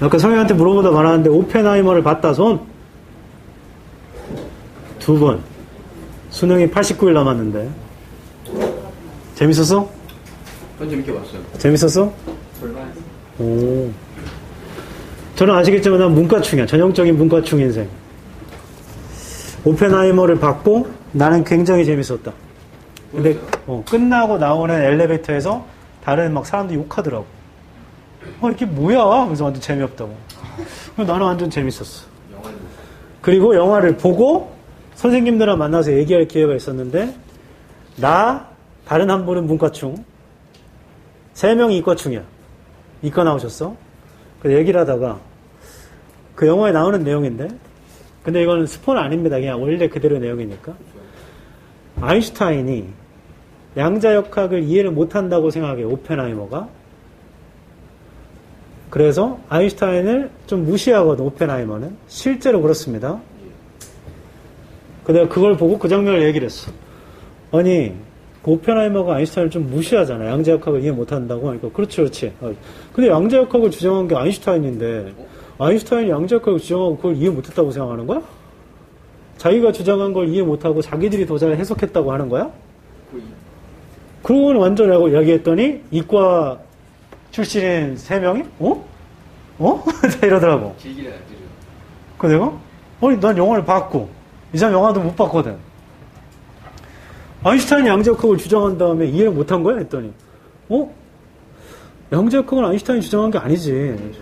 아까 성현한테 물어보다 말았는데 오펜하이머를 봤다 손? 2번. 수능이 89일 남았는데. 재밌었어? 전 재밌게 봤어요. 재밌었어? 절반. 오. 저는 아시겠지만 난 문과충이야. 전형적인 문과충 인생. 오펜하이머를 봤고 나는 굉장히 재밌었다. 근데 끝나고 나오는 엘리베이터에서 다른 막 사람들이 욕하더라고. 이게 뭐야? 그래서 완전 재미없다고. 나는 완전 재밌었어. 그리고 영화를 보고 선생님들랑 만나서 얘기할 기회가 있었는데 나, 다른 한 분은 문과충, 3명이 이과충이야. 이과 나오셨어. 그래서 얘기를 하다가 그 영화에 나오는 내용인데 근데 이거는 스포는 아닙니다. 그냥 원래 그대로 내용이니까. 아인슈타인이 양자역학을 이해를 못한다고 생각해 오펜하이머가. 그래서 아인슈타인을 좀 무시하거든 오펜하이머는. 실제로 그렇습니다. 근데 그걸 보고 그 장면을 얘기를 했어. 아니 오펜하이머가 아인슈타인을 좀 무시하잖아. 양자역학을 이해 못한다고. 그러니까 그렇지. 근데 양자역학을 주장한 게 아인슈타인인데 아인슈타인이 양자역학을 주장하고 그걸 이해 못했다고 생각하는 거야? 자기가 주장한 걸 이해 못하고 자기들이 더 잘 해석했다고 하는 거야? 그건 완전 라고 이야기했더니 이과 출신인 3명이 이러더라고. 길기는 안 되죠. 그 내가? 난 영화를 봤고 이 사람 영화도 못 봤거든. 아인슈타인이 양자역학을 주장한 다음에 이해를 못한 거야? 했더니 양자역학은 아인슈타인이 주장한 게 아니지.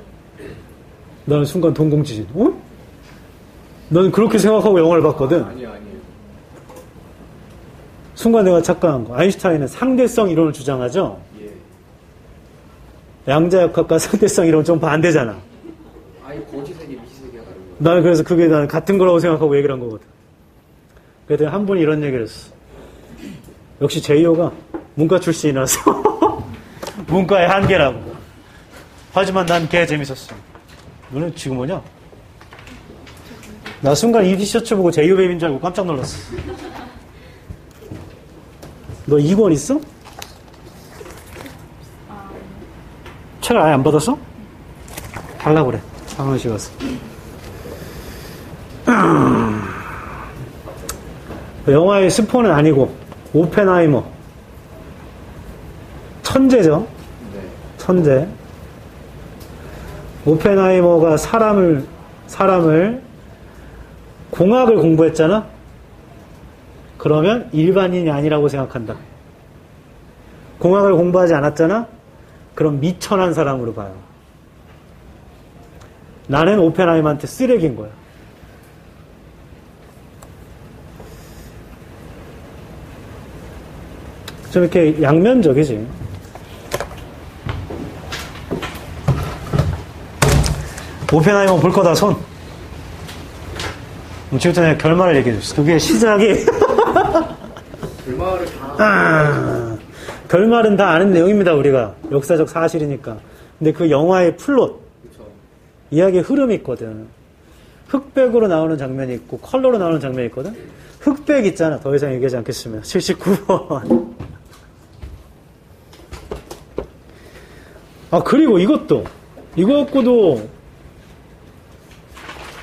나는 순간 동공지진. 나는 그렇게 생각하고 영화를 봤거든. 아니에요. 순간 내가 착각한 거. 아인슈타인은 상대성 이론을 주장하죠? 예. 양자역학과 상대성 이론은 좀 반대잖아. 아예 거지세계, 미지세계가 다른 거예요. 나는 그래서 그게 난 같은 거라고 생각하고 얘기를 한 거거든. 그랬더니 한 분이 이런 얘기를 했어. 역시 제이호가 문과 출신이라서 문과의 한계라고. 하지만 난 걔 재밌었어. 너는 지금 뭐냐? 나 순간 이 티셔츠 보고 제이호 베이비인 줄 알고 깜짝 놀랐어. 너 2권 있어? 책 아예 안 받았어? 달라고 그래. 상원시 가서. 영화의 스포는 아니고 오펜하이머 천재죠. 네. 천재. 오펜하이머가 사람을 공학을 공부했잖아. 그러면 일반인이 아니라고 생각한다. 공학을 공부하지 않았잖아. 그럼 미천한 사람으로 봐요. 나는 오펜하이머한테 쓰레기인 거야. 좀 이렇게 양면적이지. 오펜하이머 볼 거다 손. 지금부터 내가 결말을 얘기해 줬어. 그게 시작이 결말을 다 결말은 다 아는 내용입니다. 우리가 역사적 사실이니까. 근데 그 영화의 플롯, 그쵸. 이야기의 흐름이 있거든. 흑백으로 나오는 장면이 있고 컬러로 나오는 장면이 있거든. 흑백 있잖아. 더 이상 얘기하지 않겠으면 79번. 그리고 이거 갖고도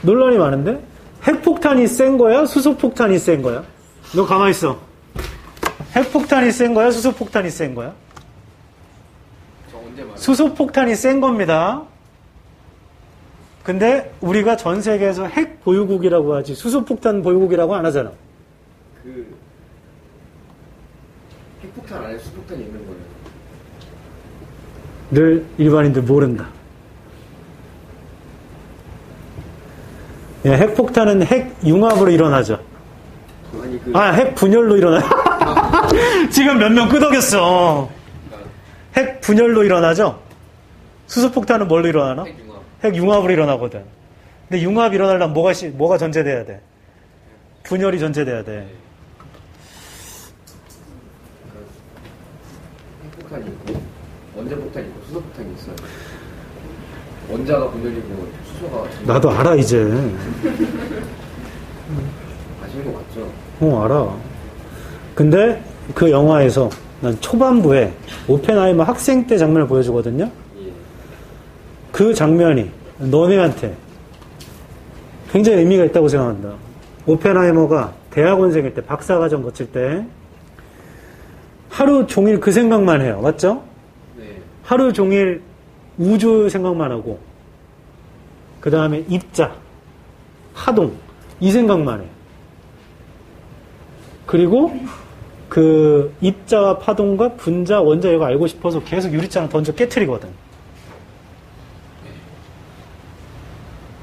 논란이 많은데? 핵폭탄이 센 거야? 수소폭탄이 센 거야? 너 가만히 있어. 핵폭탄이 센 거야? 수소폭탄이 센 거야? 저 언제 말해? 수소폭탄이 센 겁니다. 근데 우리가 전 세계에서 핵 보유국이라고 하지 수소폭탄 보유국이라고 안 하잖아. 그 핵폭탄 안에 수폭탄이 있는 거예요. 늘 일반인들 모른다. 핵폭탄은 핵융합으로 일어나죠. 아니 핵분열로 일어나. 지금 몇 명 끄덕였어. 핵분열로 일어나죠. 수소폭탄은 뭘로 일어나나? 핵융합으로 일어나거든. 근데 융합이 일어나려면 뭐가 전제돼야 돼? 분열이 전제돼야 돼. 핵폭탄이 있고 원자폭탄이 있고 수소폭탄이 있어요. 원자가 분열이고 수소가 나도 알아 이제. 아시는 거 맞죠? 알아. 근데 그 영화에서 난 초반부에 오펜하이머 학생 때 장면을 보여주거든요. 예. 그 장면이 너네한테 굉장히 의미가 있다고 생각한다. 오펜하이머가 대학원생일 때, 박사과정 거칠 때 하루 종일 그 생각만 해요. 맞죠? 네. 하루 종일 우주 생각만 하고 그 다음에 입자, 파동 이 생각만 해. 그리고 그 입자와 파동과 분자, 원자 이거 알고 싶어서 계속 유리잔을 던져 깨트리거든.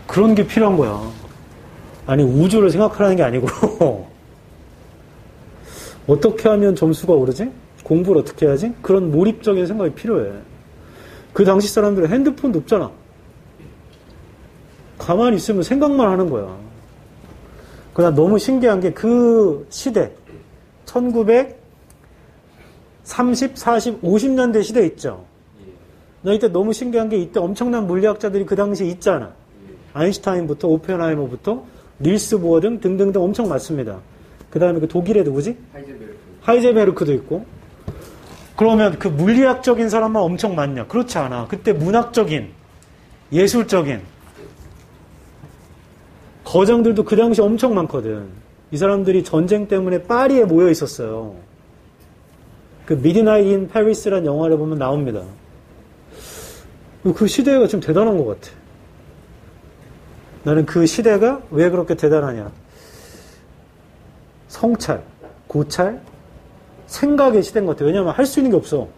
그런 게 필요한 거야. 아니 우주를 생각하라는 게 아니고 어떻게 하면 점수가 오르지? 공부를 어떻게 해야지? 그런 몰입적인 생각이 필요해. 그 당시 사람들은 핸드폰도 없잖아. 가만히 있으면 생각만 하는 거야. 그러나 너무 신기한 게 그 시대 1930, 40, 50년대 시대 있죠. 나 이때 너무 신기한 게 이때 엄청난 물리학자들이 그 당시에 있잖아. 아인슈타인부터 오펜하이머부터 닐스 보어 등등등 엄청 많습니다. 그 다음에 그 독일의 누구지? 하이젠베르크도 있고. 그러면 그 물리학적인 사람만 엄청 많냐? 그렇지 않아. 그때 문학적인, 예술적인 거장들도 그 당시 엄청 많거든. 이 사람들이 전쟁 때문에 파리에 모여 있었어요. 그 미드나잇 인 페리스라는 영화를 보면 나옵니다. 그 시대가 좀 대단한 것 같아. 나는 그 시대가 왜 그렇게 대단하냐. 성찰, 고찰, 생각의 시대인 것 같아. 왜냐하면 할 수 있는 게 없어.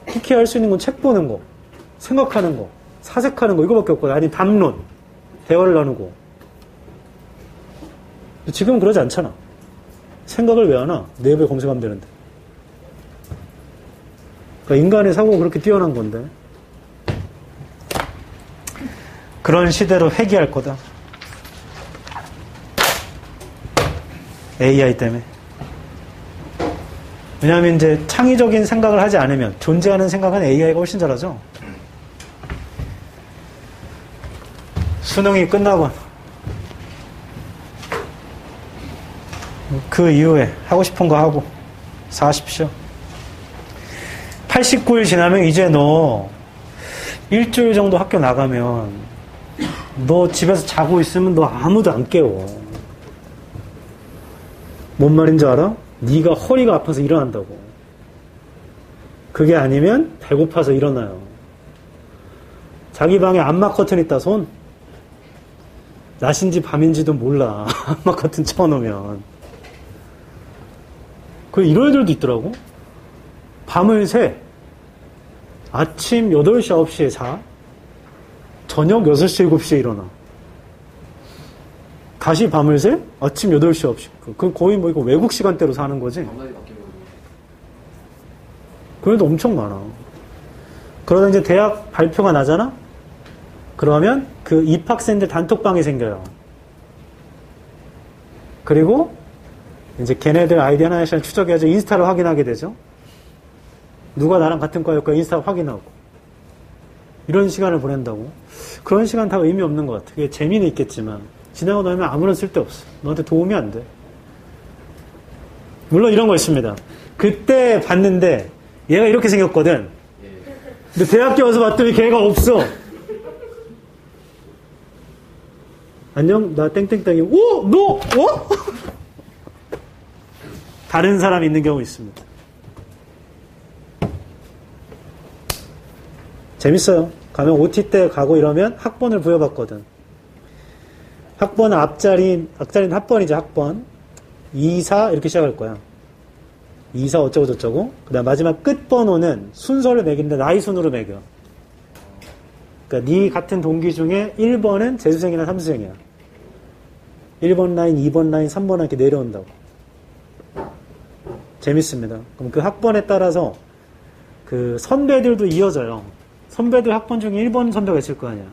특히 할 수 있는 건 책 보는 거, 생각하는 거, 사색하는 거 이거밖에 없거든. 아니 담론, 대화를 나누고. 지금은 그러지 않잖아. 생각을 왜 하나? 네이버에 검색하면 되는데. 그러니까 인간의 사고가 그렇게 뛰어난 건데. 그런 시대로 회귀할 거다. AI 때문에. 왜냐하면 이제 창의적인 생각을 하지 않으면 존재하는 생각은 AI가 훨씬 잘하죠. 수능이 끝나고 그 이후에 하고 싶은 거 하고 사십시오. 89일 지나면 이제 너 일주일 정도 학교 나가면 너 집에서 자고 있으면 너 아무도 안 깨워. 뭔 말인지 알아? 네가 허리가 아파서 일어난다고. 그게 아니면 배고파서 일어나요. 자기 방에 암막 커튼 있다 손. 낮인지 밤인지도 몰라. 암막 커튼 쳐놓으면. 이런 애들도 있더라고. 밤을 새. 아침 8시, 9시에 자. 저녁 6시, 7시에 일어나. 다시 밤을 새? 아침 8시, 9시. 그 거의 뭐 이거 외국 시간대로 사는 거지. 그런 애도 엄청 많아. 그러다 이제 대학 발표가 나잖아? 그러면 그 입학생들 단톡방이 생겨요. 그리고 이제 걔네들 아이디 하나씩 추적해야죠. 인스타를 확인하게 되죠. 누가 나랑 같은 과일까 인스타 확인하고. 이런 시간을 보낸다고. 그런 시간 다 의미 없는 것 같아. 그게 재미는 있겠지만 지나고 나면 아무런 쓸데없어. 너한테 도움이 안 돼. 물론 이런 거 있습니다. 그때 봤는데 얘가 이렇게 생겼거든. 근데 대학교 와서 봤더니 걔가 없어. 안녕, 나 땡땡땡이. 오, 너, 어? 다른 사람 있는 경우 있습니다. 재밌어요. 가면 OT 때 가고 이러면 학번을 부여받거든. 학번은 앞자리는 학번이죠, 학번. 24 이렇게 시작할 거야. 24 어쩌고 저쩌고. 그 다음 마지막 끝번호는 순서를 매기는데 나이 순으로 매겨. 그러니까 네 같은 동기 중에 1번은 재수생이나 삼수생이야. 1번 라인, 2번 라인, 3번 라인 이렇게 내려온다고. 재밌습니다. 그럼 그 학번에 따라서 그 선배들도 이어져요. 선배들 학번 중에 1번 선배가 있을 거 아니야.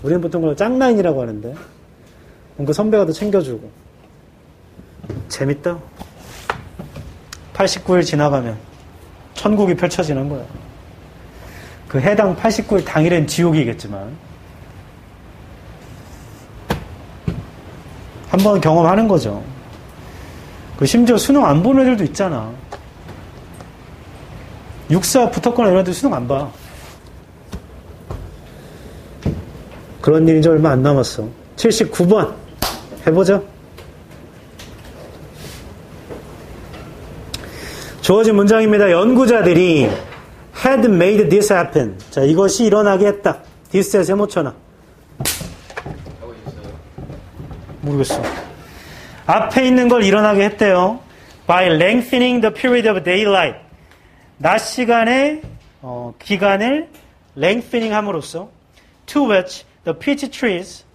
우리는 보통 그걸 짝라인이라고 하는데 그럼 그 선배가 더 챙겨주고. 재밌다. 89일 지나가면 천국이 펼쳐지는 거야. 그 해당 89일 당일엔 지옥이겠지만 한번 경험하는 거죠. 그 심지어 수능 안 보는 애들도 있잖아. 육사 붙었거나 이런 애들 수능 안 봐. 그런 일이 이제 얼마 안 남았어. 79번. 해보자. 주어진 문장입니다. 연구자들이 had made this happen. 자, 이것이 일어나게 했다. this에 세모쳐놔. 모르겠어. 앞에 있는 걸 일어나게 했대요. By lengthening the period of daylight. 낮 시간의 기간을 lengthening 함으로써 to which the peach trees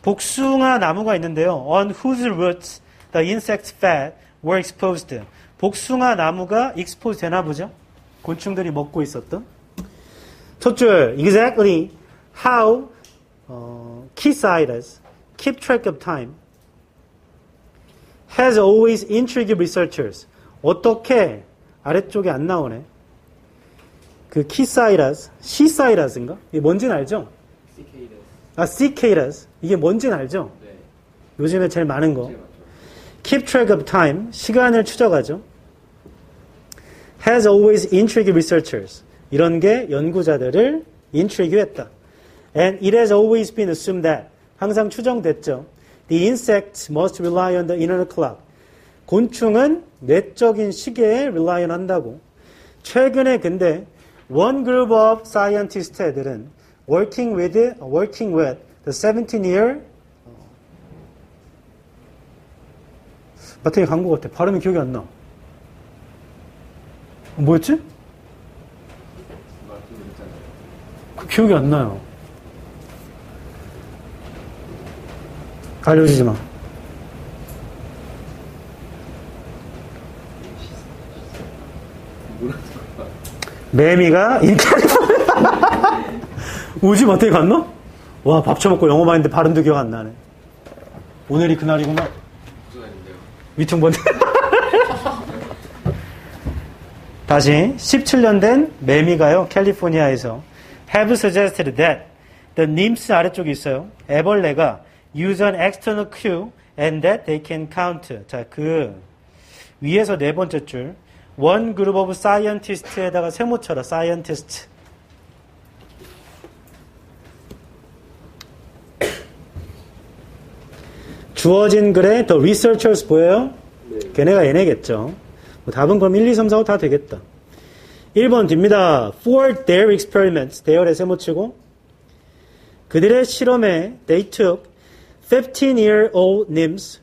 복숭아 나무가 있는데요. On whose roots the insects fed were exposed. 복숭아 나무가 expose 되나 보죠? 곤충들이 먹고 있었던. 첫 줄, exactly how keysiders keep track of time has always intrigued researchers. 어떻게 아래쪽에 안 나오네. 그 keysiders, seasidas인가? 이게 뭔지는 알죠? cicadas. 이게 뭔지는 알죠? 네. 요즘에 제일 많은 거. Keep track of time. 시간을 추적하죠. Has always intrigued researchers. 이런 게 연구자들을 intrigue 했다. And it has always been assumed that. 항상 추정됐죠. The insects must rely on the inner clock. 곤충은 내적인 시계에 rely 한다고. 최근에 근데 one group of scientist 애들은 working with the 17-year 마태이 간 것 같아. 발음이 기억이 안 나. 뭐였지? 기억이 안 나요. 알려주지 마. 매미가 우지 마태이 갔나? 와, 밥 처먹고 영어 마인드 발음도 기억 안 나네. 오늘이 그날이구나. 위퉁번데. 다시 17년 된 매미가요, 캘리포니아에서 have suggested that the nymphs 아래쪽에 있어요. 애벌레가 use an external cue and that they can count. 자, 그 위에서 네 번째 줄 one group of scientist에다가 세모쳐라. scientist. 주어진 글에 the researchers 보여요? 네. 걔네가 얘네겠죠. 뭐 답은 그럼 1, 2, 3, 4, 5 다 되겠다. 1번 뒤입니다. For their experiments, 대열에 세모치고 그들의 실험에 they took 15-year-old nymphs,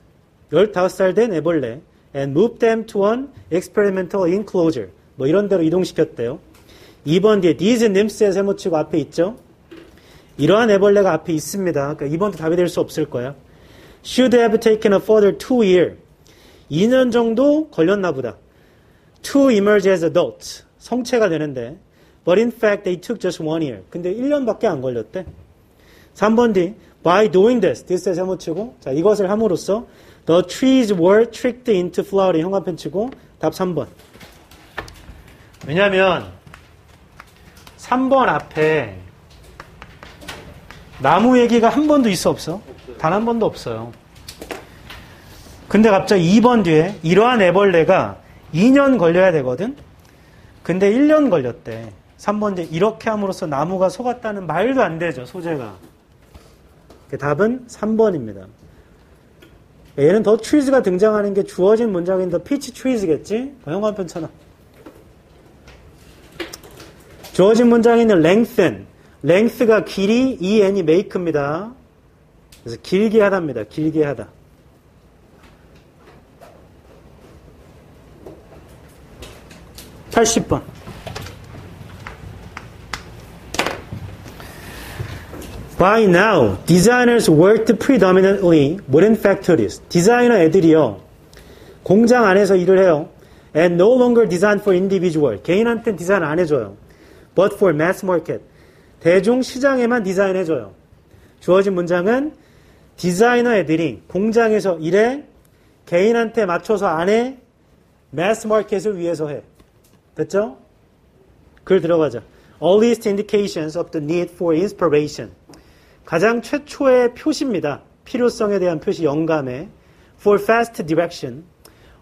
15살 된 애벌레 and moved them to an experimental enclosure. 뭐 이런 데로 이동시켰대요. 2번 뒤에 these nymphs에 세모치고 앞에 있죠. 이러한 애벌레가 앞에 있습니다. 그러니까 2번도 답이 될 수 없을 거야. Should have taken a further 2 years. 2년 정도 걸렸나 보다. To emerge as adults. 성체가 되는데. But in fact, they took just 1 year. 근데 1년밖에 안 걸렸대. 3번 뒤. By doing this. this에 세모치고. 자, 이것을 함으로써 the trees were tricked into flowering. 형광펜 치고. 답 3번. 왜냐면 3번 앞에 나무 얘기가 한 번도 있어 없어? 단 한 번도 없어요. 근데 갑자기 2번 뒤에 이러한 애벌레가 2년 걸려야 되거든? 근데 1년 걸렸대. 3번 뒤에 이렇게 함으로써 나무가 속았다는 말도 안 되죠, 소재가. 답은 3번입니다. 얘는 더 trees가 등장하는 게 주어진 문장인 더 peach trees겠지? 형광펜 쳐놔. 주어진 문장인 lengthen. length가 길이, en이 make입니다. 그래서 길게 하다입니다. 길게 하다. (80번) By now, designers worked predominantly within factories. 디자이너 애들이요. 공장 안에서 일을 해요. And no longer design for individual. 개인한테는 디자인 안 해줘요. But for mass market. 대중 시장에만 디자인해줘요. 주어진 문장은 디자이너 애들이 공장에서 일해 개인한테 맞춰서 안 해. mass market을 위해서 해. 됐죠? 글 들어가자. Earliest indications of the need for inspiration. 가장 최초의 표시입니다. 필요성에 대한 표시, 영감에. For fast direction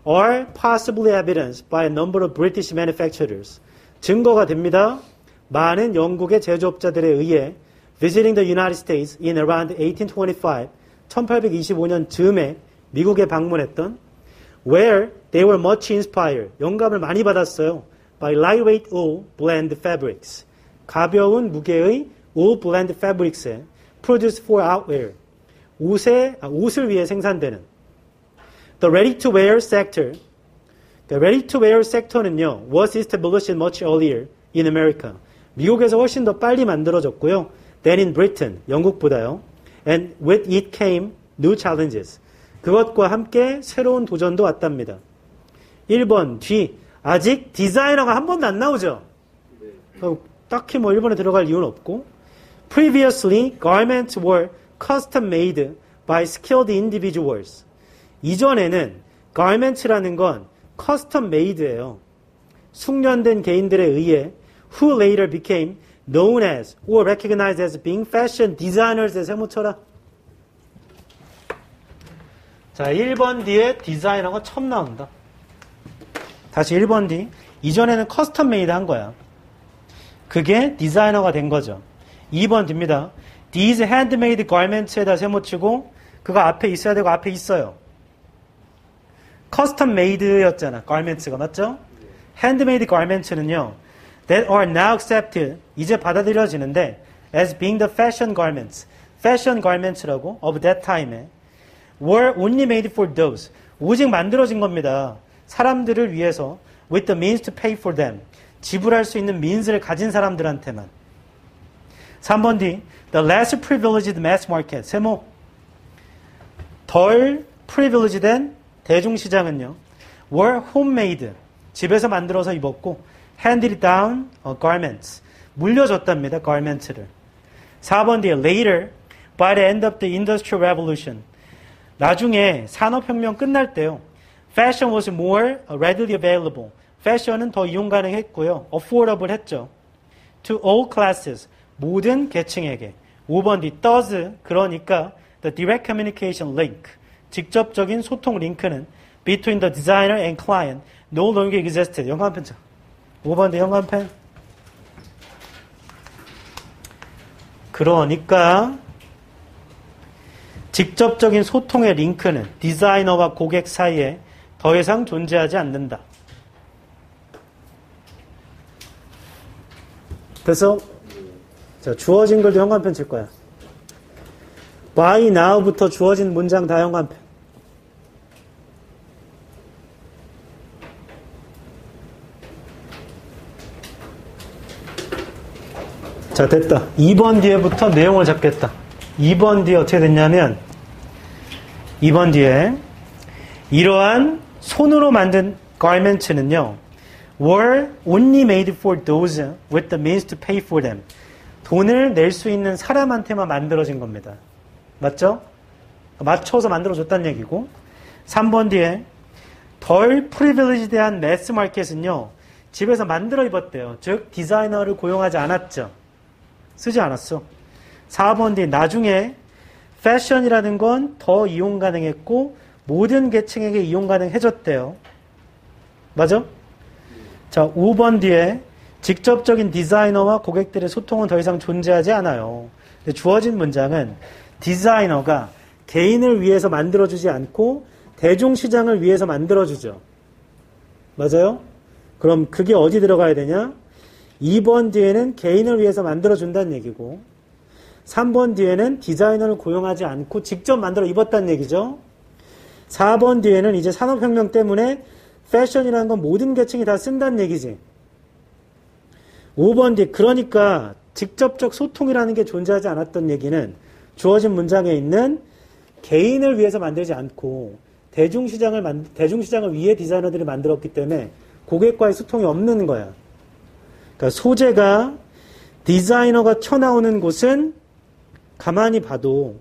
are possibly evidenced by a number of British manufacturers. 증거가 됩니다. 많은 영국의 제조업자들에 의해 visiting the United States in around 1825, 1825년 즈음에 미국에 방문했던 where they were much inspired, 영감을 많이 받았어요. by lightweight wool blend fabrics, 가벼운 무게의 wool blend fabrics에 produced for outwear, 옷을 위해 생산되는 the ready-to-wear sector. The ready-to-wear 섹터는요, was established much earlier in America. 미국에서 훨씬 더 빨리 만들어졌고요. than in Britain, 영국보다요. And with it came new challenges. 그것과 함께 새로운 도전도 왔답니다. 1번 뒤 아직 디자이너가 한 번도 안 나오죠. 딱히 뭐 1번에 들어갈 이유는 없고 Previously, garments were custom made by skilled individuals. 이전에는 garments라는 건 custom made예요. 숙련된 개인들에 의해 who later became known as or recognized as being fashion designers에 세모쳐라. 자, 1번 뒤에 디자이너가 처음 나온다. 다시 1번 뒤. 이전에는 커스텀 메이드 한 거야. 그게 디자이너가 된 거죠. 2번 뒤입니다. These handmade garments에다 세모치고 그거 앞에 있어야 되고 앞에 있어요. 커스텀 메이드였잖아. garments가 맞죠? handmade garments는요. that are now accepted. 이제 받아들여지는데 as being the fashion garments. fashion garments라고 of that time에 were only made for those. 오직 만들어진 겁니다. 사람들을 위해서 with the means to pay for them. 지불할 수 있는 means를 가진 사람들한테만. 3번 뒤 the less privileged mass market. 세모. 덜 privileged된 대중시장은요. were homemade. 집에서 만들어서 입었고 handed down garments. 물려줬답니다. garments를. 4번 뒤에 later by the end of the industrial revolution. 나중에 산업혁명 끝날 때요. Fashion was more readily available. 패션은 더 이용 가능했고요. affordable 했죠. To all classes. 모든 계층에게. 5번 뒤 thus. 그러니까 the direct communication link. 직접적인 소통 링크는 between the designer and client no longer existed. 영감펜 쳐. 5번 뒤 영감펜. 그러니까 직접적인 소통의 링크는 디자이너와 고객 사이에 더 이상 존재하지 않는다. 그래서 자, 주어진 글도 현관펜 칠 거야. By now부터 주어진 문장 다 현관펜. 자, 됐다. 2번 뒤에부터 내용을 잡겠다. 2번 뒤에 어떻게 됐냐면 2번 뒤에 이러한 손으로 만든 garments는요. were only made for those with the means to pay for them. 돈을 낼 수 있는 사람한테만 만들어진 겁니다. 맞죠? 맞춰서 만들어줬다는 얘기고 3번 뒤에 덜 프리빌리지드한 매스 마켓은요. 집에서 만들어 입었대요. 즉 디자이너를 고용하지 않았죠. 쓰지 않았어. 4번 뒤에 나중에 패션이라는 건 더 이용 가능했고 모든 계층에게 이용 가능해졌대요. 맞아? 자, 5번 뒤에 직접적인 디자이너와 고객들의 소통은 더 이상 존재하지 않아요. 근데 주어진 문장은 디자이너가 개인을 위해서 만들어주지 않고 대중시장을 위해서 만들어주죠. 맞아요? 그럼 그게 어디 들어가야 되냐? 2번 뒤에는 개인을 위해서 만들어준다는 얘기고 3번 뒤에는 디자이너를 고용하지 않고 직접 만들어 입었다는 얘기죠. 4번 뒤에는 이제 산업혁명 때문에 패션이라는 건 모든 계층이 다 쓴다는 얘기지. 5번 뒤 그러니까 직접적 소통이라는 게 존재하지 않았던 얘기는 주어진 문장에 있는 개인을 위해서 만들지 않고 대중시장을 위해 디자이너들이 만들었기 때문에 고객과의 소통이 없는 거야. 그러니까 소재가 디자이너가 튀어나오는 곳은 가만히 봐도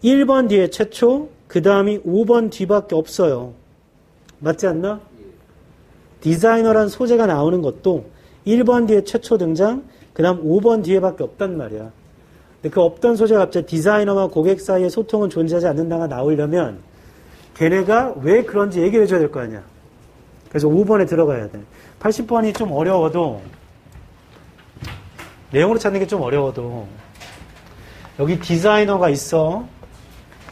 1번 뒤에 최초, 그 다음이 5번 뒤밖에 없어요. 맞지 않나? 디자이너란 소재가 나오는 것도 1번 뒤에 최초 등장, 그 다음 5번 뒤에밖에 없단 말이야. 근데 그 없던 소재가 갑자기 디자이너와 고객 사이의 소통은 존재하지 않는다가 나오려면 걔네가 왜 그런지 얘기를 해줘야 될 거 아니야. 그래서 5번에 들어가야 돼. 80번이 좀 어려워도 내용으로 찾는 게 좀 어려워도 여기 디자이너가 있어.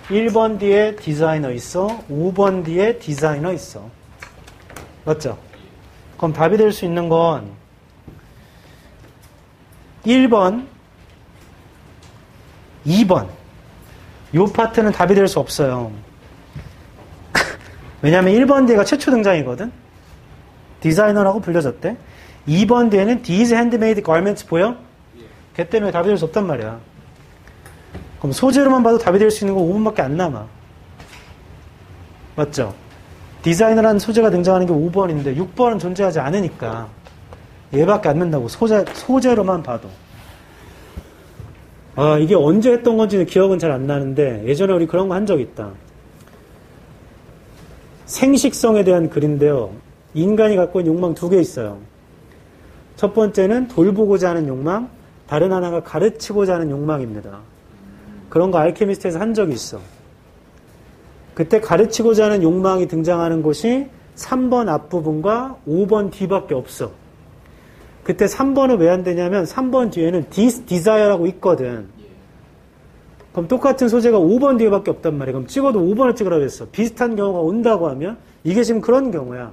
1번 뒤에 디자이너 있어. 5번 뒤에 디자이너 있어. 맞죠? 그럼 답이 될 수 있는 건 1번, 2번. 이 파트는 답이 될 수 없어요. 왜냐하면 1번 뒤에가 최초 등장이거든. 디자이너라고 불려졌대. 2번 뒤에는 these handmade garments 보여? 걔 때문에 답이 될 수 없단 말이야. 그럼 소재로만 봐도 답이 될 수 있는 건 5번밖에 안 남아. 맞죠? 디자이너라는 소재가 등장하는 게 5번인데 6번은 존재하지 않으니까 얘밖에 안 된다고. 소재로만 봐도. 아, 이게 언제 했던 건지는 기억은 잘 안 나는데 예전에 우리 그런 거 한 적 있다. 생식성에 대한 글인데요. 인간이 갖고 있는 욕망 2개 있어요. 첫 번째는 돌보고자 하는 욕망, 다른 하나가 가르치고자 하는 욕망입니다. 그런 거 알케미스트에서 한 적이 있어. 그때 가르치고자 하는 욕망이 등장하는 곳이 3번 앞부분과 5번 뒤밖에 없어. 그때 3번은 왜 안 되냐면 3번 뒤에는 this desire라고 있거든. 그럼 똑같은 소재가 5번 뒤에밖에 없단 말이야. 그럼 찍어도 5번을 찍으라고 했어. 비슷한 경우가 온다고 하면 이게 지금 그런 경우야.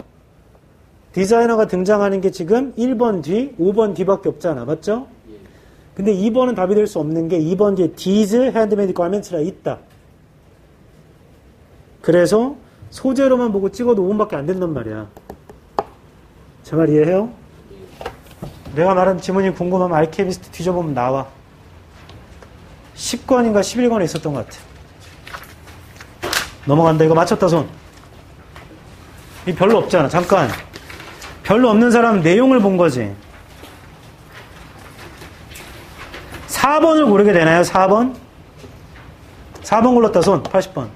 디자이너가 등장하는 게 지금 1번 뒤, 5번 뒤밖에 없잖아. 맞죠? 근데 2번은 답이 될 수 없는 게 2번 뒤에 these handmade garments라 있다. 그래서 소재로만 보고 찍어도 5번밖에 안 된단 말이야. 제 말 이해해요? 내가 말한 지문이 궁금하면 알케미스트 뒤져보면 나와. 10권인가 11권에 있었던 것 같아. 넘어간다. 이거 맞췄다 손. 이 별로 없잖아. 잠깐. 별로 없는 사람은 내용을 본 거지. 4번을 고르게 되나요? 4번? 4번 골랐다 손. 80번.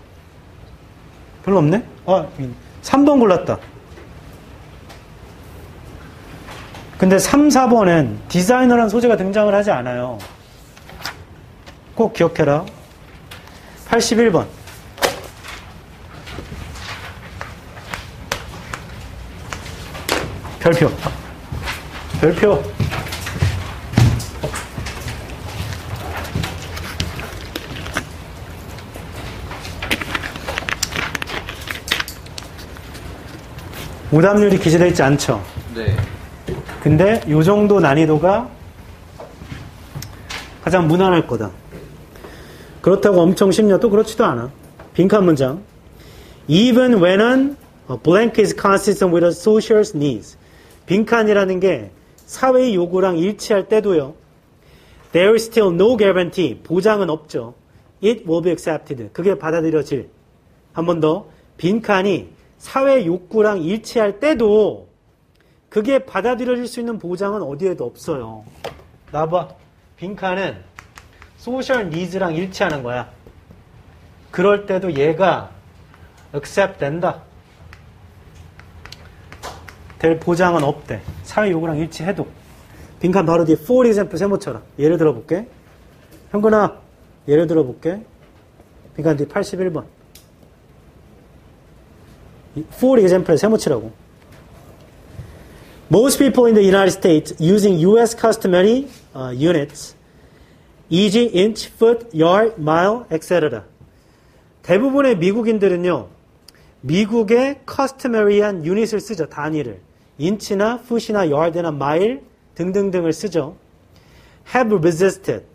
별로 없네? 3번 골랐다. 근데 3, 4번은 디자이너라는 소재가 등장을 하지 않아요. 꼭 기억해라. 81번. 별표. 별표. 오답률이 기재되어 있지 않죠? 네. 근데 요 정도 난이도가 가장 무난할 거다. 그렇다고 엄청 쉽냐? 또 그렇지도 않아. 빈칸 문장. Even when a blank is consistent with a social needs. 빈칸이라는 게 사회의 요구랑 일치할 때도요. There is still no guarantee. 보장은 없죠. It will be accepted. 그게 받아들여질. 한 번 더. 빈칸이 사회 욕구랑 일치할 때도 그게 받아들여질 수 있는 보장은 어디에도 없어요. 나봐. 빈칸은 소셜 니즈랑 일치하는 거야. 그럴 때도 얘가 accept 된다. 될 보장은 없대. 사회 요구랑 일치해도. 빈칸 바로 뒤에 for example 세모쳐라. 예를 들어볼게. 현근아, 예를 들어볼게. 빈칸 뒤에 81번. for example 세모치라고. Most people in the United States using US customary units, e.g. inch, foot, yard, mile, etc. 대부분의 미국인들은요, 미국의 customary한 유닛을 쓰죠. 단위를. 인치나 foot이나 yard나 mile 등등등을 쓰죠. have resisted.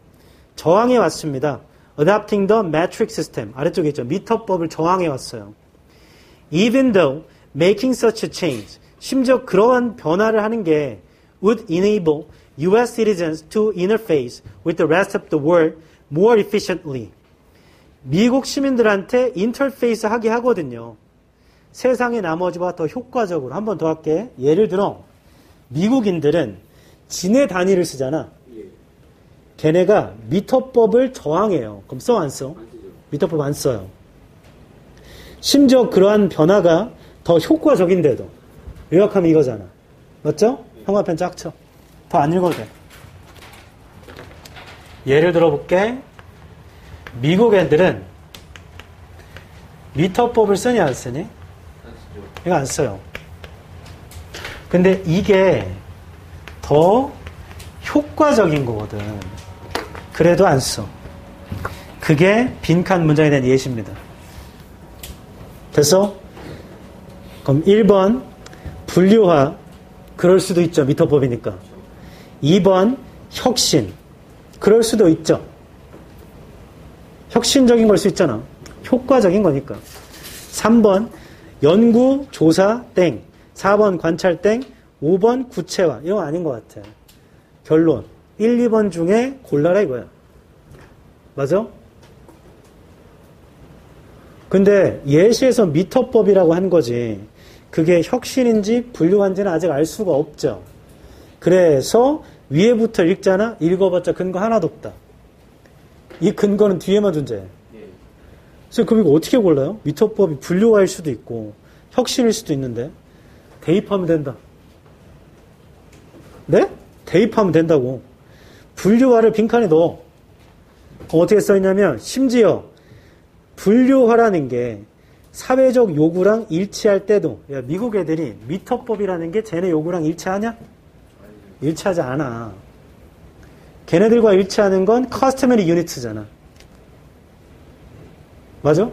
저항해 왔습니다. adopting the metric system. 아래쪽에 있죠. 미터법을 저항해 왔어요. Even though making such a change. 심지어 그러한 변화를 하는 게 would enable US citizens to interface with the rest of the world more efficiently. 미국 시민들한테 인터페이스 하게 하거든요. 세상의 나머지와 더 효과적으로. 한 번 더 할게. 예를 들어 미국인들은 진의 단위를 쓰잖아. 걔네가 미터법을 저항해요. 그럼 써 안 써? 미터법 안 써요. 심지어 그러한 변화가 더 효과적인데도. 요약하면 이거잖아. 맞죠? 형광펜 쫙 쳐. 더 안 읽어도 돼. 예를 들어볼게. 미국 애들은 미터법을 쓰니 안 쓰니? 이거 안 써요. 근데 이게 더 효과적인 거거든. 그래도 안 써. 그게 빈칸 문장에 대한 예시입니다. 됐어? 그럼 1번 분류화. 그럴 수도 있죠. 미터법이니까. 2번 혁신. 그럴 수도 있죠. 혁신적인 걸 수 있잖아. 효과적인 거니까. 3번 연구, 조사, 땡. 4번 관찰, 땡. 5번 구체화. 이런 거 아닌 것 같아. 결론. 1, 2번 중에 골라라 이거야. 맞아? 근데 예시에서 미터법이라고 한 거지. 그게 혁신인지 분류한지는 아직 알 수가 없죠. 그래서 위에부터 읽잖아. 읽어봤자 근거 하나도 없다. 이 근거는 뒤에만 존재해. 그래서 그럼 이거 어떻게 골라요? 미터법이 분류화일 수도 있고 혁신일 수도 있는데 대입하면 된다. 네? 대입하면 된다고. 분류화를 빈칸에 넣어. 어떻게 써있냐면 심지어 분류화라는 게 사회적 요구랑 일치할 때도, 야, 미국 애들이 미터법이라는 게 쟤네 요구랑 일치하냐? 일치하지 않아. 걔네들과 일치하는 건 customary unit잖아. 맞아?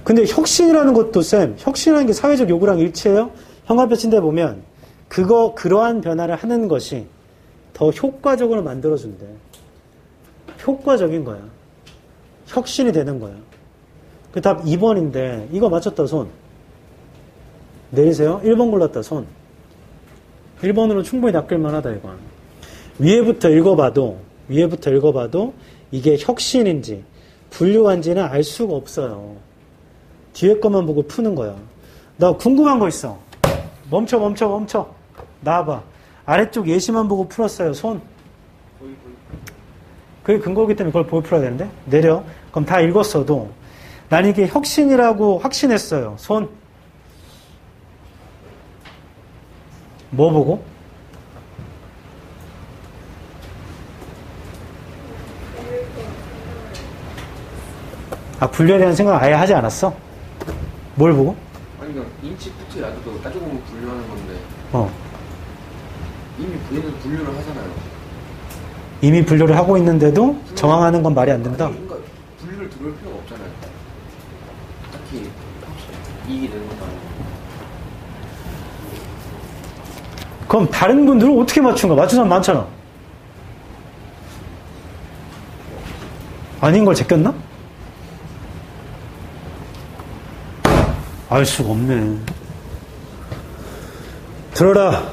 근데 혁신이라는 것도 혁신이라는 게 사회적 요구랑 일치해요? 형광표친대 보면 그러한 변화를 하는 것이 더 효과적으로 만들어준대. 효과적인 거야. 혁신이 되는 거야. 그 답 2번인데 이거 맞췄다 손. 내리세요. 1번 골랐다 손. 1번으로 충분히 낚일만 하다 이건. 위에부터 읽어봐도 이게 혁신인지 분류한지는 알 수가 없어요. 뒤에 것만 보고 푸는 거야. 나 궁금한 거 있어. 멈춰. 나와봐. 아래쪽 예시만 보고 풀었어요. 손. 그게 근거기 때문에 그걸 보고 풀어야 되는데. 내려. 그럼 다 읽었어도 난 이게 혁신이라고 확신했어요. 손. 뭐 보고? 분류에 대한 생각 아예 하지 않았어? 뭘 보고? 아니, 그러니까 인치, 푸트, 야드도 따지고 보면 분류하는 건데. 이미 본인은 분류를 하잖아요. 이미 분류를 하고 있는데도 정황하는 건 말이 안 된다? 그러니까 분류를 들어올 필요가 없잖아요. 딱히 이익이 되는 것도 아니고. 그럼 다른 분들은 어떻게 맞춘 거야? 맞춘 사람 많잖아. 아닌 걸 제꼈나? 알 수가 없네. 들어라.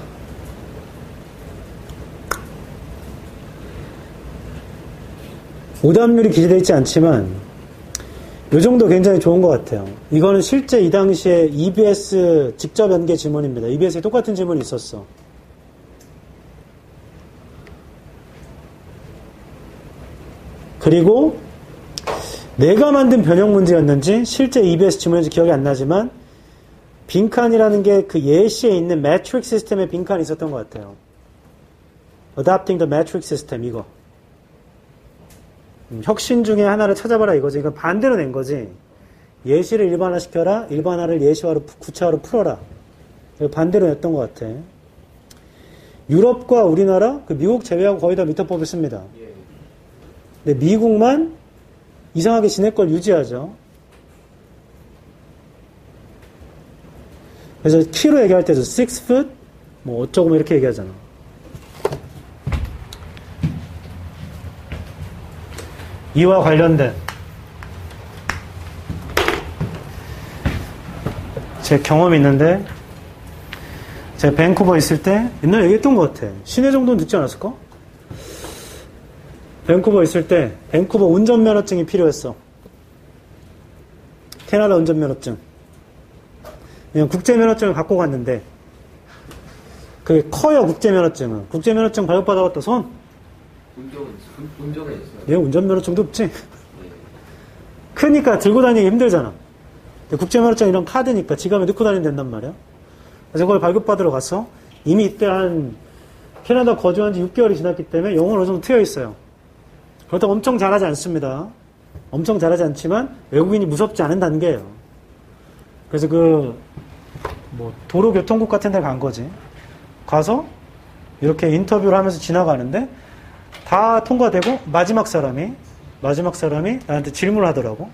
오답률이 기재되어 있지 않지만 이 정도 굉장히 좋은 것 같아요. 이거는 실제 이 당시에 EBS 직접 연계 지문입니다. EBS에 똑같은 지문이 있었어. 그리고 내가 만든 변형 문제였는지 실제 EBS 지문인지 기억이 안 나지만 빈칸이라는 게 그 예시에 있는 매트릭 시스템에 빈칸이 있었던 것 같아요. Adopting the metric system 이거. 혁신 중에 하나를 찾아봐라 이거지. 이거 반대로 낸 거지. 예시를 일반화시켜라. 일반화를 예시화로 구체화로 풀어라. 이거 반대로 냈던 것 같아. 유럽과 우리나라, 그 미국 제외하고 거의 다 미터법을 씁니다. 근데 미국만 이상하게 지낼 걸 유지하죠. 그래서 키로 얘기할 때도 6foot 뭐 어쩌고 이렇게 얘기하잖아. 이와 관련된 제 경험이 있는데 제가 밴쿠버 있을 때 옛날에 얘기했던 것 같아. 시내 정도는 듣지 않았을까? 밴쿠버 있을 때 밴쿠버 운전면허증이 필요했어. 캐나다 운전면허증. 그냥 국제면허증을 갖고 갔는데 그게 커요. 국제면허증은. 국제면허증 발급받아봤다 손. 운전에 있어요. 얘 운전면허증도 없지. 크니까 들고 다니기 힘들잖아. 국제면허증 이런 카드니까 지갑에 넣고 다니면 된단 말이야. 그래서 그걸 발급받으러 갔어. 이미 이때 한 캐나다 거주한 지 6개월이 지났기 때문에 영어는 어느 정도 트여 있어요. 그렇다고 엄청 잘하지 않습니다. 엄청 잘하지 않지만 외국인이 무섭지 않은 단계예요. 그래서 도로교통국 같은 데 간 거지. 가서 이렇게 인터뷰를 하면서 지나가는데 다 통과되고 마지막 사람이 나한테 질문을 하더라고.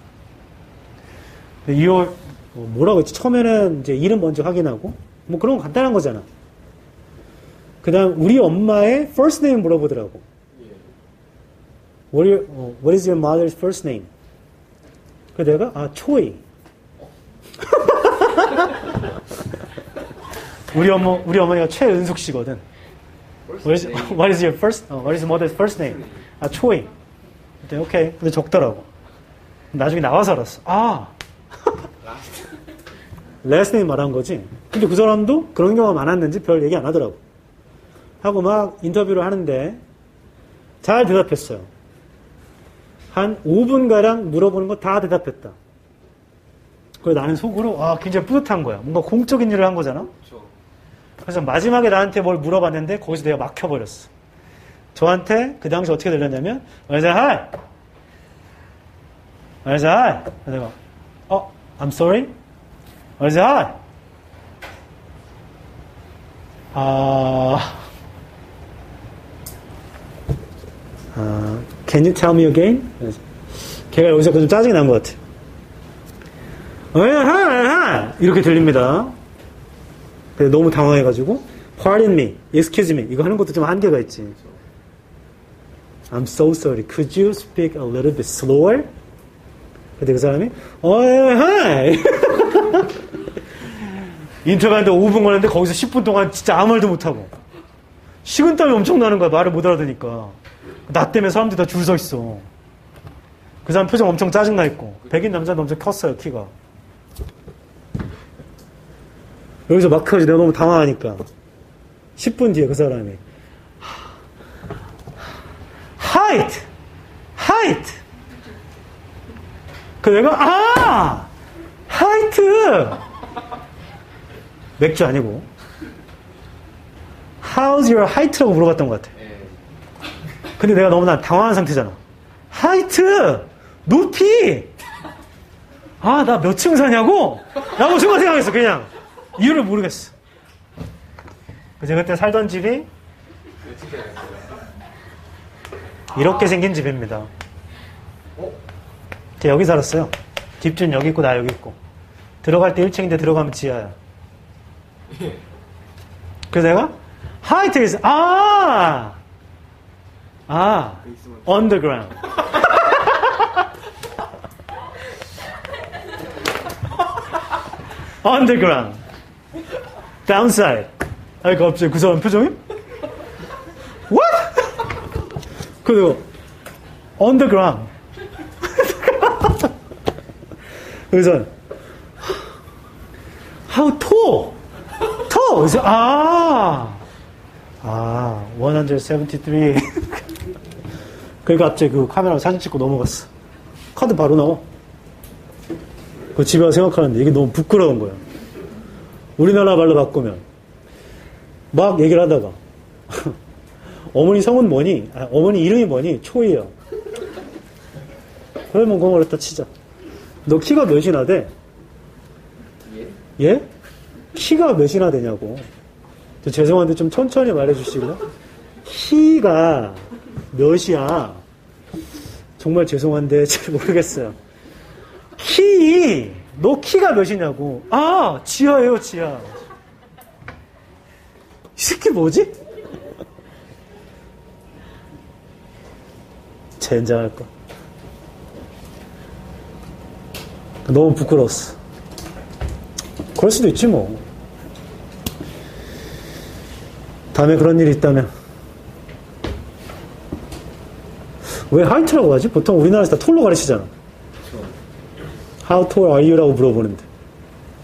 뭐라고 했지? 처음에는 이제 이름 먼저 확인하고 뭐 그런 거 간단한 거잖아. 그다음 우리 엄마의 first name 물어보더라고. What is your mother's first name? 그래서 내가 초이. 우리 어머니가 최은숙 씨거든. What is your mother's first name? 초이. 그때 오케이. 근데 적더라고. 나중에 나와서 알았어. last name 말한 거지. 근데 그 사람도 그런 경우가 많았는지 별 얘기 안 하더라고. 하고 막 인터뷰를 하는데 잘 대답했어요. 한 5분가량 물어보는 거 다 대답했다. 그래서 나는 속으로 굉장히 뿌듯한 거야. 뭔가 공적인 일을 한 거잖아. 그래서 마지막에 나한테 뭘 물어봤는데 거기서 내가 막혀버렸어. 저한테 그 당시 어떻게 들렸냐면 Where's that hi? Where's that hi? 내가 I'm sorry? Where's that hi? Can you tell me again? 걔가 여기서 좀 짜증이 난 것 같아. 이렇게 들립니다. 너무 당황해가지고 Pardon me, excuse me 이거 하는 것도 좀 한계가 있지. I'm so sorry. Could you speak a little bit slower? 근데 그 사람이 인터뷰하는데 5분 걸렸는데 거기서 10분 동안 진짜 아무 말도 못하고 식은땀이 엄청 나는 거야. 말을 못 알아듣니까. 나 때문에 사람들이 다 줄 서 있어. 그 사람 표정 엄청 짜증나 있고 백인 남자도 엄청 컸어요. 키가. 여기서 막혀가지고 내가 너무 당황하니까 10분 뒤에 그 사람이 height 그 내가 height 맥주 아니고 how's your height라고 물어봤던 것 같아. 근데 내가 너무나 당황한 상태잖아. height 높이 나 몇 층 사냐고? 라고 순간 생각했어. 그냥 이유를 모르겠어. 제가 그때 살던 집이 이렇게 생긴 집입니다. 제가 여기 살았어요. 집주인 여기 있고 나 여기 있고. 들어갈 때 1층인데 들어가면 지하야. 그래서 내가 height is underground. underground. downside. 갑자기 그 사람 표정이 what? 그리고 underground. 그래서 how tall? 그래서 173. 그러니까 갑자기 그 카메라로 사진 찍고 넘어갔어. 카드 바로 나와. 그 집에 와서 생각하는데 이게 너무 부끄러운 거야. 우리나라 말로 바꾸면 막 얘기를 하다가 어머니 성은 뭐니? 어머니 이름이 뭐니? 초이야. 그러면 그거 그랬다 치자. 너 키가 몇이나 돼? 예? 키가 몇이나 되냐고. 죄송한데 좀 천천히 말해주시고요. 키가 몇이야? 정말 죄송한데 잘 모르겠어요. 너 키가 몇이냐고. 지하예요, 지하. 이 새끼 뭐지? 젠장할까. 너무 부끄러웠어. 그럴 수도 있지 뭐. 다음에 그런 일이 있다면. 왜 하이트라고 하지? 보통 우리나라에서 다 톨로 가르치잖아. How tall are you? 라고 물어보는데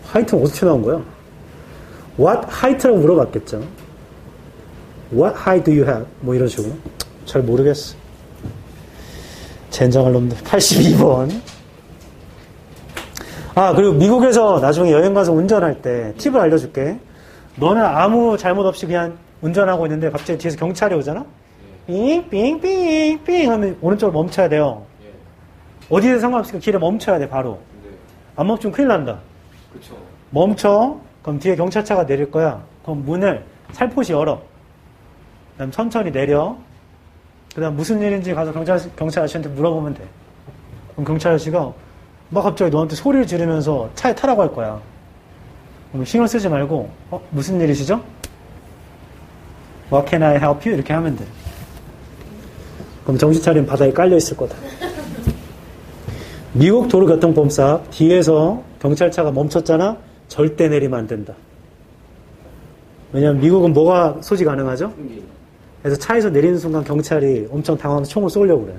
하이트는 어떻게 나온 거야? What height라고 물어봤겠죠. What height do you have? 뭐 이런 식으로. 잘 모르겠어. 젠장할 놈들. 82번. 그리고 미국에서 나중에 여행 가서 운전할 때 팁을 알려줄게. 너는 아무 잘못 없이 그냥 운전하고 있는데 갑자기 뒤에서 경찰이 오잖아? 삥삥삥삥 하면 오른쪽으로 멈춰야 돼요. 어디에서 상관없으니까 길에 멈춰야 돼. 바로. 안 멈추면 큰일 난다. 그쵸. 멈춰. 그럼 뒤에 경찰차가 내릴 거야. 그럼 문을 살포시 열어. 그다음 천천히 내려. 그다음 무슨 일인지 가서 경찰 아저씨한테 물어보면 돼. 그럼 경찰 아저씨가 막 갑자기 너한테 소리를 지르면서 차에 타라고 할 거야. 그럼 신경 쓰지 말고 무슨 일이시죠? What can I help you? 이렇게 하면 돼. 그럼 정신 차리면 바닥에 깔려 있을 거다. 미국 도로교통법상 뒤에서 경찰차가 멈췄잖아? 절대 내리면 안 된다. 왜냐면 미국은 뭐가 소지 가능하죠? 그래서 차에서 내리는 순간 경찰이 엄청 당황해서 총을 쏘려고 그래.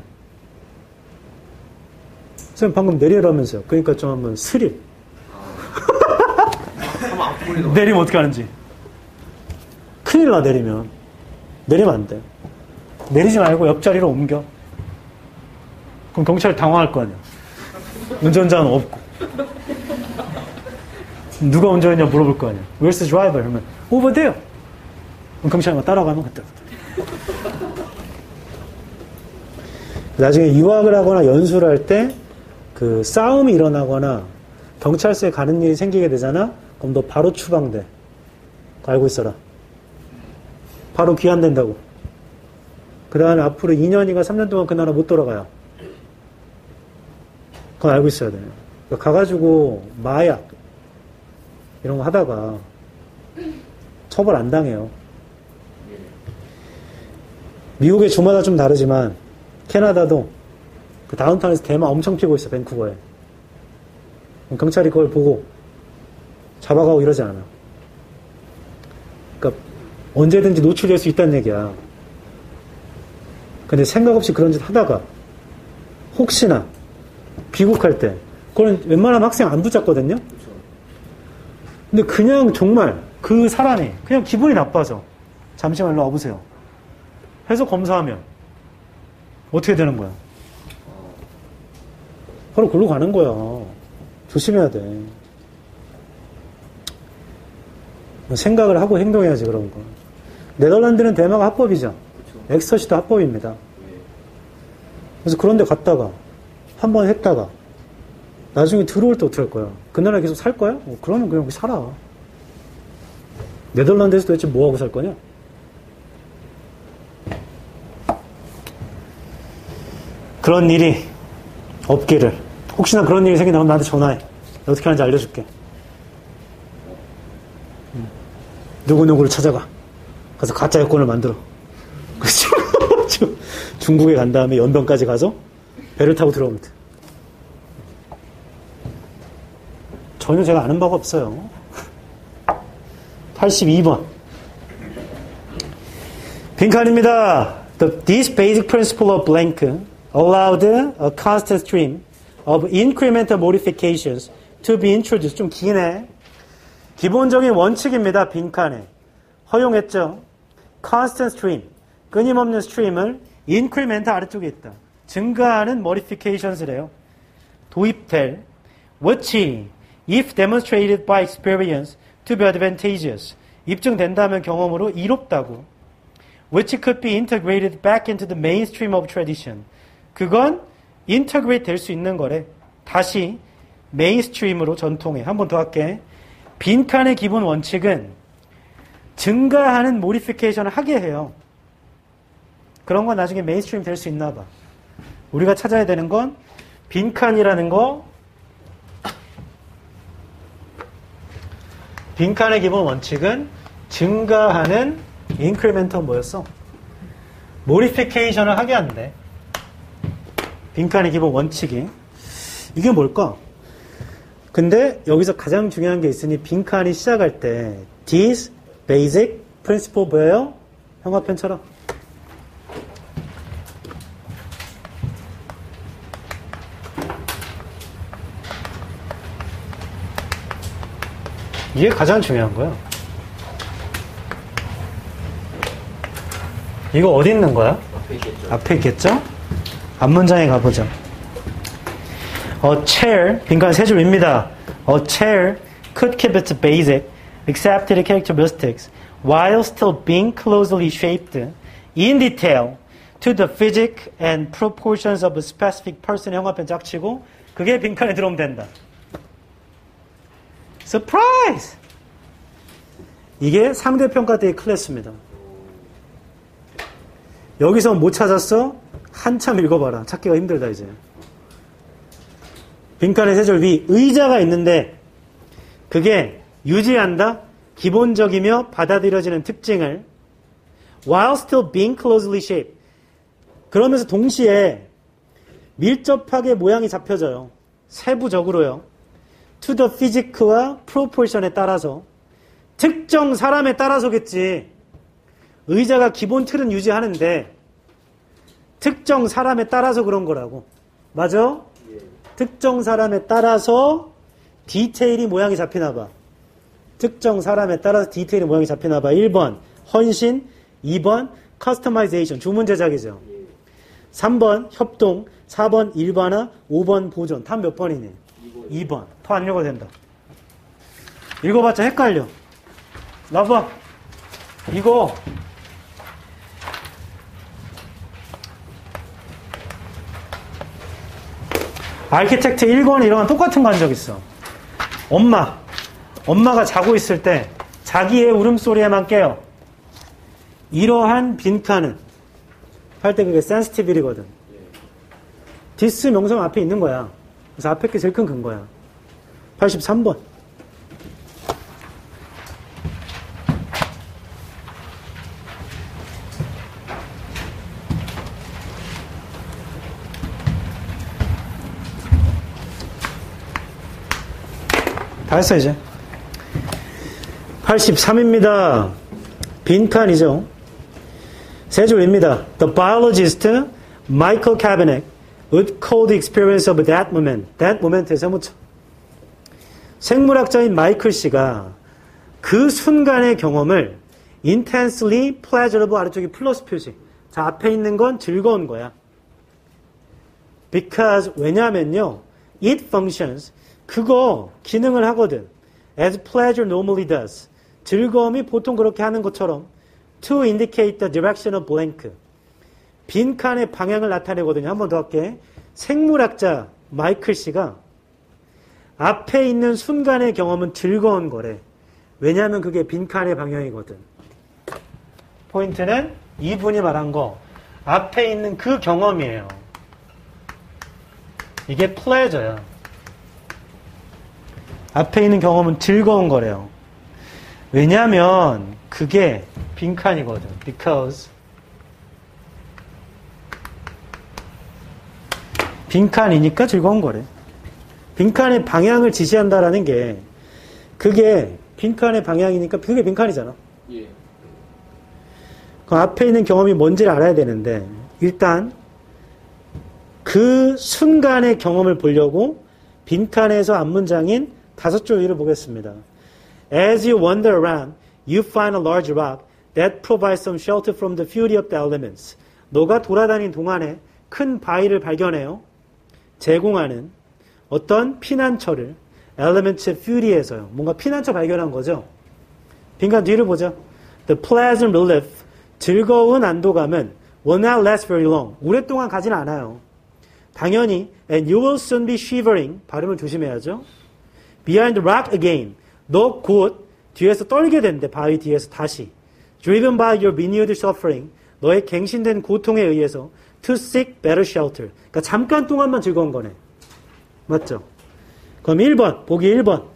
선생님 방금 내리라면서요. 그러니까 좀 한번 스릴. 내리면 어떻게 하는지. 큰일 나, 내리면. 내리면 안 돼. 내리지 말고 옆자리로 옮겨. 그럼 경찰이 당황할 거 아니야. 운전자는 없고. 누가 운전했냐 물어볼 거 아니야. Where's the driver? 그러면 over there. 그럼 경찰이 따라가면 그때. 나중에 유학을 하거나 연수를 할 때 그 싸움이 일어나거나 경찰서에 가는 일이 생기게 되잖아. 그럼 너 바로 추방돼. 그거 알고 있어라. 바로 귀환된다고. 그 다음에 앞으로 2년인가 3년 동안 그 나라 못 돌아가요. 그건 알고 있어야 돼요. 그러니까 가가지고 마약 이런 거 하다가 처벌 안 당해요. 미국의 주마다 좀 다르지만 캐나다도 그 다운타운에서 대마 엄청 피고 있어, 밴쿠버에. 경찰이 그걸 보고 잡아가고 이러지 않아. 그러니까 언제든지 노출될 수 있다는 얘기야. 근데 생각 없이 그런 짓 하다가 혹시나 귀국할 때 그건 웬만하면 학생 안 붙잡거든요. 근데 그냥 정말 그 사람이 그냥 기분이 나빠서 잠시만 일로 와보세요 해서 검사하면 어떻게 되는 거야? 바로 글로 가는 거야. 조심해야 돼. 생각을 하고 행동해야지 그런 거. 네덜란드는 대마가 합법이죠. 엑스터시도 합법입니다. 그래서 그런 데 갔다가 한 번 했다가 나중에 들어올 때 어떻게 할 거야? 그 나라에 계속 살 거야? 그러면 그냥 거기 살아. 네덜란드에서 도대체 뭐하고 살 거냐? 그런 일이 없기를. 혹시나 그런 일이 생긴다면 나한테 전화해. 어떻게 하는지 알려줄게. 누구누구를 찾아가. 가서 가짜 여권을 만들어. 중국에 간 다음에 연변까지 가서 배를 타고 들어오면 돼. 전혀 제가 아는 바가 없어요. 82번. 빈칸입니다. This basic principle of blank allowed a constant stream of incremental modifications to be introduced. 좀 기네. 기본적인 원칙입니다. 빈칸에. 허용했죠. constant stream. 끊임없는 스트림을 incremental 아래쪽에 있다. 증가하는 modifications래요. 도입될 which if demonstrated by experience to be advantageous. 입증된다면 경험으로 이롭다고. which could be integrated back into the mainstream of tradition. 그건 integrate 될 수 있는 거래. 다시 메인스트림으로 전통에. 한 번 더 할게. 빈칸의 기본 원칙은 증가하는 모디피케이션을 하게 해요. 그런 건 나중에 메인스트림 될 수 있나 봐. 우리가 찾아야 되는 건 빈칸이라는 거. 빈칸의 기본 원칙은 증가하는 인크리멘터 뭐였어? 모디피케이션을 하게 한대. 빈칸의 기본 원칙이. 이게 뭘까? 근데 여기서 가장 중요한 게 있으니 빈칸이 시작할 때 this basic principle 뭐예요? 형광펜처럼. 이게 가장 중요한 거야. 이거 어디 있는 거야? 앞에 있겠죠. 앞에 있겠죠? 앞문장에 가보죠. A chair, 빈칸 세 줄입니다. A chair could keep its basic, accepted characteristics while still being closely shaped in detail to the physique and proportions of a specific person. 형광펜 짝치고 그게 빈칸에 들어오면 된다. Surprise! 이게 상대평가 때의 클래스입니다. 여기서 못 찾았어? 한참 읽어봐라. 찾기가 힘들다 이제. 빈칸의 세 줄 위 의자가 있는데 그게 유지한다? 기본적이며 받아들여지는 특징을 while still being closely shaped. 그러면서 동시에 밀접하게 모양이 잡혀져요. 세부적으로요. to the physic와 proportion에 따라서 특정 사람에 따라서겠지. 의자가 기본 틀은 유지하는데 특정 사람에 따라서 그런 거라고. 맞아? 특정 사람에 따라서 디테일이 모양이 잡히나 봐. 특정 사람에 따라서 디테일이 모양이 잡히나 봐. 1번 헌신, 2번 커스터마이제이션 주문 제작이죠. 3번 협동, 4번 일반화, 5번 보존. 답 몇 번이니? 2번. 더 안 읽어도 된다. 읽어봤자 헷갈려. 나봐. 이거 아키텍트 1권 이런 건 똑같은 거 한 적 있어. 엄마가 자고 있을 때 자기의 울음소리에만 깨요. 이러한 빈칸은 할 때 그게 센시티비티거든. 디스 명성 앞에 있는 거야. 그래서 앞에 게 제일 큰 근거야. 83번. 다 했어 이제. 83입니다. 빈칸이죠. 세 줄입니다. The biologist Michael Cabanec would call the experience of that moment. That moment의 세모쳐. 생물학자인 마이클 씨가 그 순간의 경험을 intensely pleasurable 아래쪽이 플러스 표시. 자, 앞에 있는 건 즐거운 거야. Because 왜냐면요. It functions. 그거 기능을 하거든. As pleasure normally does. 즐거움이 보통 그렇게 하는 것처럼 to indicate the direction of blank. 빈칸의 방향을 나타내거든요. 한 번 더 할게. 생물학자 마이클 씨가 앞에 있는 순간의 경험은 즐거운 거래. 왜냐하면 그게 빈칸의 방향이거든. 포인트는 이분이 말한 거 앞에 있는 그 경험이에요. 이게 pleasure야. 앞에 있는 경험은 즐거운 거래요. 왜냐하면 그게 빈칸이거든. Because 빈칸이니까 즐거운 거래. 빈칸의 방향을 지시한다라는 게 그게 빈칸의 방향이니까 그게 빈칸이잖아. 예. 그 앞에 있는 경험이 뭔지를 알아야 되는데 일단 그 순간의 경험을 보려고 빈칸에서 앞문장인 5줄 위를 보겠습니다. As you wander around, you find a large rock that provides some shelter from the fury of the elements. 너가 돌아다닌 동안에 큰 바위를 발견해요. 제공하는 어떤 피난처를 elements의 fury에서요. 뭔가 피난처 발견한 거죠. 빈칸 뒤를 보자. The pleasant relief, 즐거운 안도감은 will not last very long. 오랫동안 가진 않아요. 당연히 and you will soon be shivering. 발음을 조심해야죠. Behind the rock again. 너 곧 뒤에서 떨게 된대. 바위 뒤에서 다시. Driven by your renewed suffering. 너의 갱신된 고통에 의해서 to seek better shelter. 그러니까 잠깐 동안만 즐거운 거네. 맞죠? 그럼 1번. 보기 1번.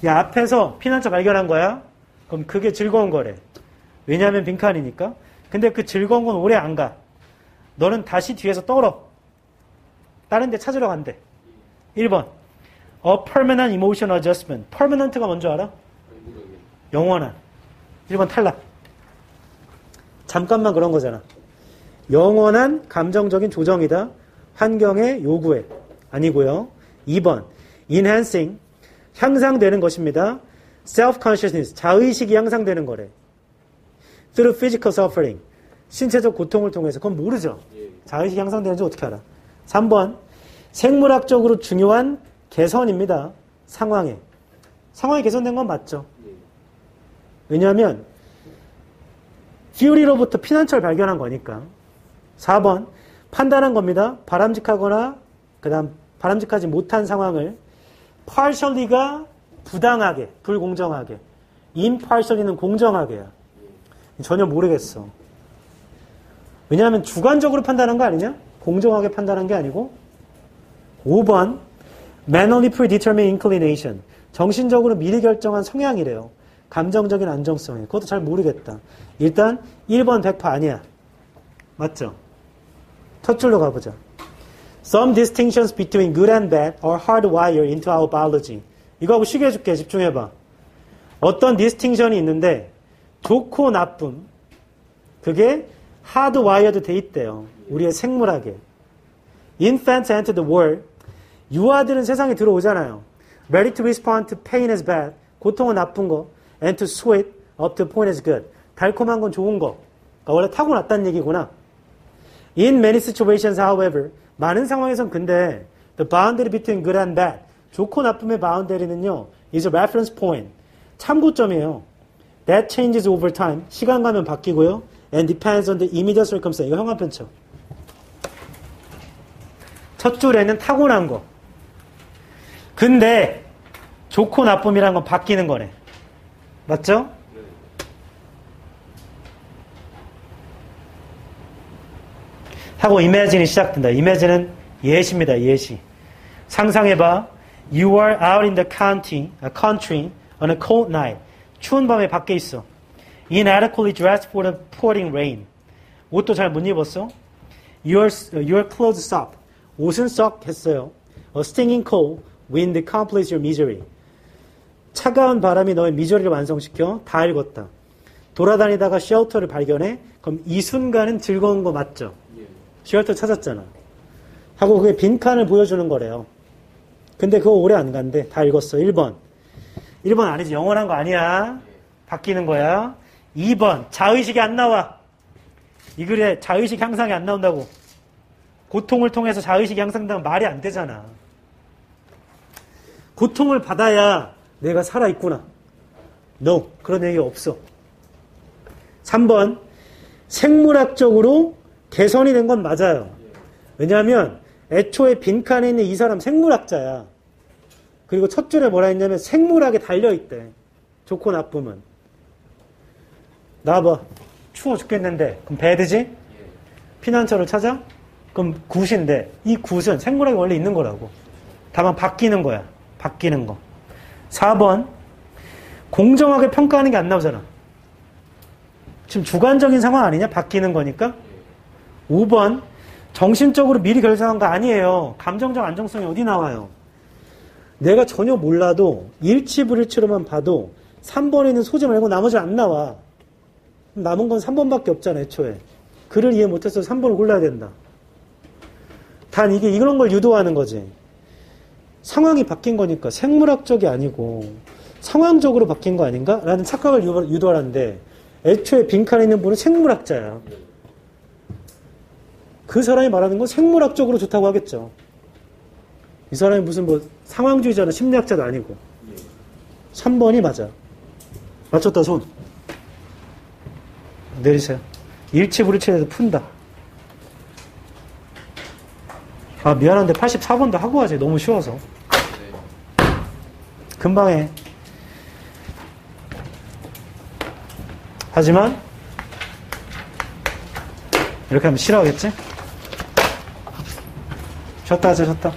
야, 앞에서 피난처 발견한 거야? 그럼 그게 즐거운 거래. 왜냐하면 빈칸이니까. 근데 그 즐거운 건 오래 안 가. 너는 다시 뒤에서 떨어. 다른 데 찾으러 간대. 1번. A permanent emotion adjustment. permanent가 뭔지 알아? 영원한. 1번 탈락. 잠깐만 그런 거잖아. 영원한 감정적인 조정이다. 환경의 요구에. 아니고요. 2번. enhancing. 향상되는 것입니다. self-consciousness. 자의식이 향상되는 거래. through physical suffering. 신체적 고통을 통해서. 그건 모르죠. 자의식이 향상되는지 어떻게 알아. 3번. 생물학적으로 중요한 개선입니다. 상황이 개선된 건 맞죠. 왜냐하면 퓨리로부터 피난처를 발견한 거니까. 4번 판단한 겁니다. 바람직하거나 그다음 바람직하지 못한 상황을 partially가 부당하게, 불공정하게, impartially는 공정하게야. 전혀 모르겠어. 왜냐하면 주관적으로 판단한 거 아니냐? 공정하게 판단한 게 아니고. 5번 mentally predetermined inclination. 정신적으로 미리 결정한 성향이래요. 감정적인 안정성이. 그것도 잘 모르겠다. 일단 1번 100% 아니야. 맞죠? 첫 줄로 가보자. Some distinctions between good and bad are hardwired into our biology. 이거하고 쉬게 해줄게. 집중해봐. 어떤 디스팅션이 있는데 좋고 나쁨 그게 hardwired 돼 있대요. 우리의 생물학에. Infants enter the world. 유아들은 세상에 들어오잖아요. Ready to respond to pain as bad. 고통은 나쁜 거. And to sweet up to point as good. 달콤한 건 좋은 거. 그러니까 원래 타고났다는 얘기구나. In many situations, however, 많은 상황에선 근데 the boundary between good and bad, 좋고 나쁨의 바운더리는요, is a reference point, 참고점이에요. That changes over time, 시간 가면 바뀌고요. And depends on the immediate circumstance. 이거 형광펜 쳐. 첫 줄에는 타고난 거. 근데 좋고 나쁨이란 건 바뀌는 거네. 맞죠? 하고 imagine이 시작된다. imagine은 예시입니다. 예시. 상상해봐. You are out in the country on a cold night. 추운 밤에 밖에 있어. Inadequately dressed for the pouring rain. 옷도 잘 못 입었어. Your clothes stop. 옷은 썩 했어요. A stinging cold wind completes your misery. 차가운 바람이 너의 미저리를 완성시켜. 다 읽었다. 돌아다니다가 쉘터를 발견해. 그럼 이 순간은 즐거운 거 맞죠? 쉘터 찾았잖아. 하고 그게 빈칸을 보여주는 거래요. 근데 그거 오래 안 간대. 다 읽었어. 1번. 1번 아니지. 영원한 거 아니야. 바뀌는 거야. 2번. 자의식이 안 나와. 이 글에 자의식 향상이 안 나온다고. 고통을 통해서 자의식이 향상되면 말이 안 되잖아. 고통을 받아야 내가 살아있구나. No. 그런 얘기 없어. 3번. 생물학적으로 개선이 된 건 맞아요. 왜냐하면 애초에 빈칸에 있는 이 사람 생물학자야. 그리고 첫 줄에 뭐라 했냐면 생물학에 달려있대. 좋고 나쁨은. 나와봐. 추워 죽겠는데. 그럼 배드지? 피난처를 찾아? 그럼 굿인데 이 굿은 생물학에 원래 있는 거라고. 다만 바뀌는 거야. 바뀌는 거. 4번. 공정하게 평가하는 게 안 나오잖아. 지금 주관적인 상황 아니냐? 바뀌는 거니까. 5번. 정신적으로 미리 결정한 거 아니에요. 감정적 안정성이 어디 나와요? 내가 전혀 몰라도 일치불일치로만 봐도 3번에 있는 소재 말고 나머지는 안 나와. 남은 건 3번밖에 없잖아, 애초에. 글을 이해 못해서 3번을 골라야 된다. 단 이게 이런 걸 유도하는 거지. 상황이 바뀐 거니까 생물학적이 아니고 상황적으로 바뀐 거 아닌가? 라는 착각을 유도하는데 애초에 빈칸에 있는 분은 생물학자야. 그 사람이 말하는 건 생물학적으로 좋다고 하겠죠. 이 사람이 무슨 뭐 상황주의자나 심리학자도 아니고. 3번이 맞아. 맞췄다 손. 내리세요. 일치불일치에서 푼다. 아 미안한데 84번도 하고 하지. 너무 쉬워서. 금방 해. 하지만 이렇게 하면 싫어하겠지? 쉬었다 하자, 쉬었다.